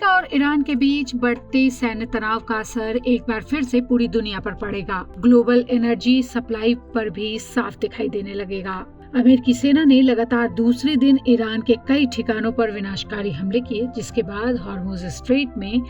America और Iran के बीच बढ़ते सैन्य तनाव का असर एक बार फिर से पूरी दुनिया पर पड़ेगा। ग्लोबल एनर्जी सप्लाई पर भी साफ दिखाई देने लगेगा। अमेरिकी सेना ने लगातार दूसरे दिन ईरान के कई ठिकानों पर विनाशकारी हमले किए, जिसके बाद हॉर्मुज स्ट्रेट में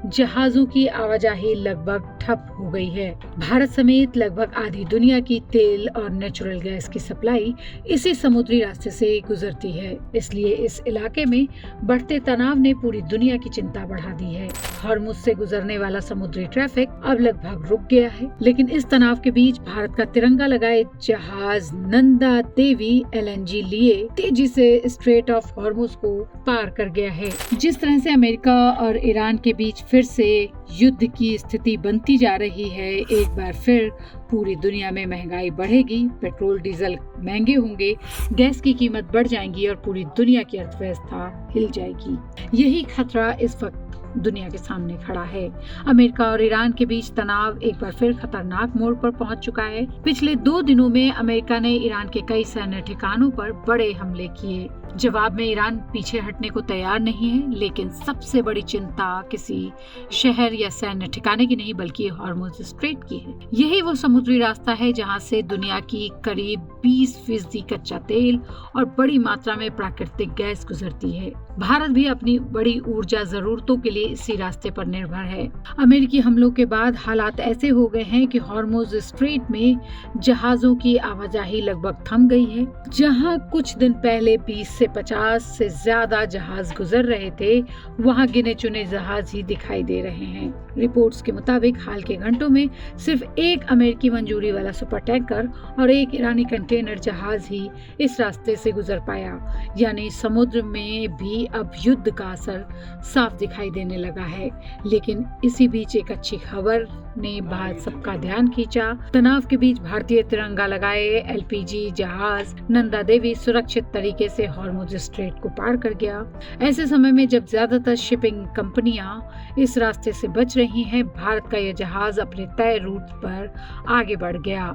जहाजों की आवाजाही लगभग ठप हो गई है। भारत समेत लगभग आधी दुनिया की तेल और नेचुरल गैस की सप्लाई इसी समुद्री रास्ते से गुजरती है। इसलिए इस इलाके में बढ़ते तनाव ने पूरी दुनिया की चिंता बढ़ा दी है। हॉर्मुज से गुजरने वाला समुद्री ट्रैफिक अब लगभग रुक गया है, लेकिन इस तनाव के बीच भारत का तिरंगा लगाए जहाज नंदा देवी LNG लिए तेजी से स्ट्रेट ऑफ हॉर्मुज को पार कर गया है। जिस तरह से अमेरिका और ईरान के बीच फिर से युद्ध की स्थिति बनती जा रही है, एक बार फिर पूरी दुनिया में महंगाई बढ़ेगी, पेट्रोल डीजल महंगे होंगे, गैस की कीमत बढ़ जाएगी और पूरी दुनिया की अर्थव्यवस्था हिल जाएगी। यही खतरा इस वक्त दुनिया के सामने खड़ा है। अमेरिका और ईरान के बीच तनाव एक बार फिर खतरनाक मोड़ पर पहुंच चुका है। पिछले 2 दिनों में अमेरिका ने ईरान के कई सैन्य ठिकानों पर बड़े हमले किए। जवाब में ईरान पीछे हटने को तैयार नहीं है, लेकिन सबसे बड़ी चिंता किसी शहर या सैन्य ठिकाने की नहीं बल्कि हॉर्मुज स्ट्रेट की है। यही वो समुद्री रास्ता है जहां से दुनिया की करीब 20% कच्चा तेल और बड़ी मात्रा में प्राकृतिक गैस गुजरती है। भारत भी अपनी बड़ी ऊर्जा जरूरतों के लिए इसी रास्ते पर निर्भर है। अमेरिकी हमलों के बाद हालात ऐसे हो गए हैं कि हॉर्मुज स्ट्रेट में जहाजों की आवाजाही लगभग थम गई है। जहां कुछ दिन पहले 20 से 50 से ज्यादा जहाज गुजर रहे थे, वहां गिने चुने जहाज ही दिखाई दे रहे हैं। रिपोर्ट्स के मुताबिक हाल के घंटों में सिर्फ एक अमेरिकी मंजूरी वाला सुपर टैंकर और एक ईरानी कंटेनर जहाज ही इस रास्ते से गुजर पाया। यानी समुद्र में भी अब युद्ध का असर साफ दिखाई देने लगा है। लेकिन इसी बीच एक अच्छी खबर ने बाद सबका ध्यान खींचा। तनाव के बीच भारतीय तिरंगा लगाए LPG जहाज नंदा देवी सुरक्षित तरीके से हॉर्मुज स्ट्रेट को पार कर गया। ऐसे समय में जब ज्यादातर शिपिंग कंपनियां इस रास्ते से बच रही हैं, भारत का यह जहाज अपने तय रूट पर आगे बढ़ गया।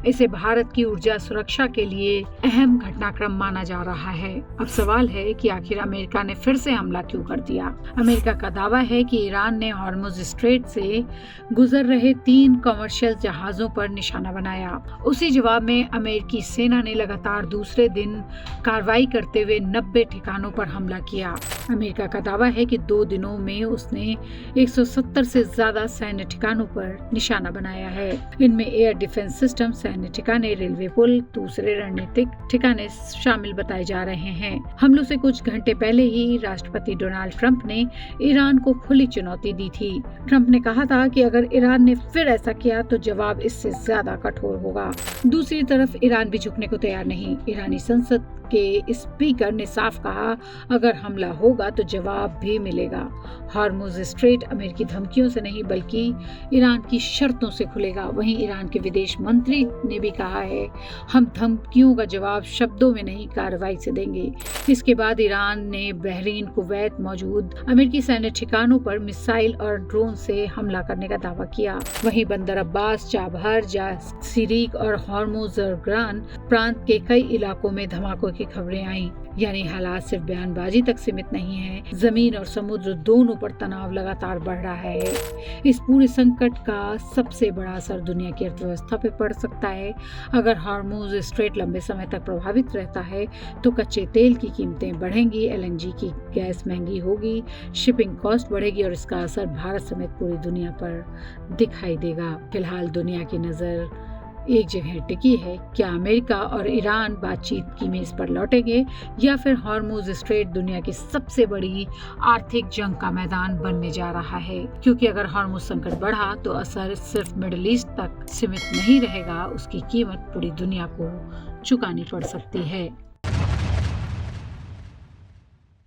इसे भारत की ऊर्जा सुरक्षा के लिए अहम घटनाक्रम माना जा रहा है। अब सवाल है कि आखिर अमेरिका ने फिर से हमला क्यों कर दिया। अमेरिका का दावा है कि ईरान ने हॉर्मुज स्ट्रेट से गुजर रहे 3 कमर्शियल जहाजों पर निशाना बनाया। उसी जवाब में अमेरिकी सेना ने लगातार दूसरे दिन कार्रवाई करते हुए 90 ठिकानों पर हमला किया। अमेरिका का दावा है कि 2 दिनों में उसने 170 से ज्यादा सैन्य ठिकानों पर निशाना बनाया है। इनमें एयर डिफेंस सिस्टम, सैन्य ठिकाने, रेलवे पुल, दूसरे रणनीतिक ठिकाने शामिल बताए जा रहे हैं। हमलों से कुछ घंटे पहले ही राष्ट्रपति डोनाल्ड ट्रंप ने ईरान को खुली चुनौती दी थी। ट्रंप ने कहा था कि अगर ईरान ने फिर ऐसा किया तो जवाब इससे ज्यादा कठोर होगा। दूसरी तरफ ईरान भी झुकने को तैयार नहीं। ईरानी संसद के स्पीकर ने साफ कहा, अगर हमला होगा तो जवाब भी मिलेगा। हॉर्मुज स्ट्रेट अमेरिकी धमकियों से नहीं बल्कि ईरान की शर्तों से खुलेगा। वहीं ईरान के विदेश मंत्री ने भी कहा है, हम धमकियों का जवाब शब्दों में नहीं कार्रवाई से देंगे। इसके बाद ईरान ने बहरीन, कुवैत मौजूद अमेरिकी सैन्य ठिकानों पर मिसाइल और ड्रोन से हमला करने का दावा किया। वहीं बंदर अब्बास, चाबहार, सिरीक और हॉर्मुज़गान प्रांत के कई इलाकों में धमाकों की खबरें आई। यानी हालात सिर्फ बयानबाजी तक सीमित नहीं है, जमीन और समुद्र दोनों पर तनाव लगातार बढ़ रहा है। इस पूरे संकट का सबसे बड़ा असर दुनिया की अर्थव्यवस्था पे पड़ सकता है। अगर हॉर्मुज स्ट्रेट लंबे समय तक प्रभावित रहता है तो कच्चे तेल की कीमतें बढ़ेंगी, LNG की गैस महंगी होगी, शिपिंग कॉस्ट बढ़ेगी और इसका असर भारत समेत पूरी दुनिया पर दिखाई देगा। फिलहाल दुनिया की नजर एक जगह टिकी है। क्या अमेरिका और ईरान बातचीत की मेज पर लौटेंगे या फिर हॉर्मुज स्ट्रेट दुनिया की सबसे बड़ी आर्थिक जंग का मैदान बनने जा रहा है। क्योंकि अगर हॉर्मुज संकट बढ़ा तो असर सिर्फ मिडिल ईस्ट तक सीमित नहीं रहेगा, उसकी कीमत पूरी दुनिया को चुकानी पड़ सकती है।